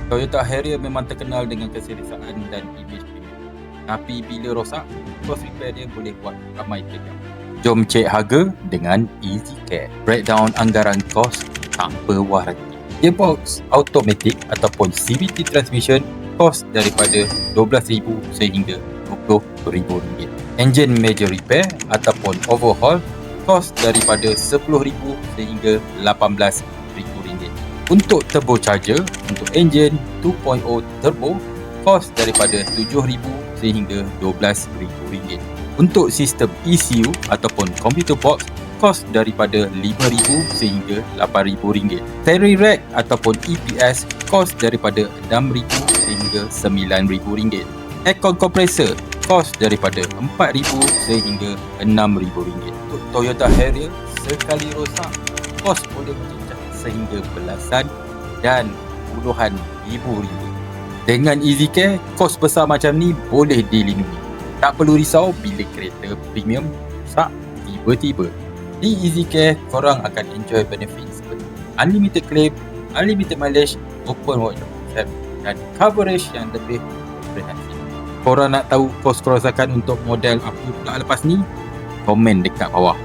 Toyota Harrier memang terkenal dengan keselesaan dan imej premium. Tapi bila rosak, kos repair dia boleh buat ramai kejam. Jom cek harga dengan EasyCare. Breakdown anggaran kos tanpa waranti. Gearbox automatic ataupun CVT transmission kos daripada RM12,000 sehingga RM20,000. Engine major repair ataupun overhaul kos daripada RM10,000 sehingga RM18,000. Untuk turbo charger untuk enjin 2.0 turbo kos daripada RM7,000 sehingga RM12,000. Untuk sistem ECU ataupun computer box kos daripada RM5,000 sehingga RM8,000. Ferry rack ataupun EPS kos daripada RM6,000 sehingga RM9,000. Aircon compressor kos daripada RM4,000 sehingga RM6,000. Untuk Toyota Harrier, sekali rosak kos boleh mencecah sehingga belasan dan puluhan ribu ringgit. Dengan EasyCare, kos besar macam ni boleh dilindungi. Tak perlu risau bila kereta premium rosak tiba-tiba. Di EasyCare, korang akan enjoy benefit seperti unlimited claim, unlimited mileage, open watch concept dan coverage yang lebih komprehensif. Korang nak tahu kos kerosakan untuk model apa pula lepas ni? Komen dekat bawah.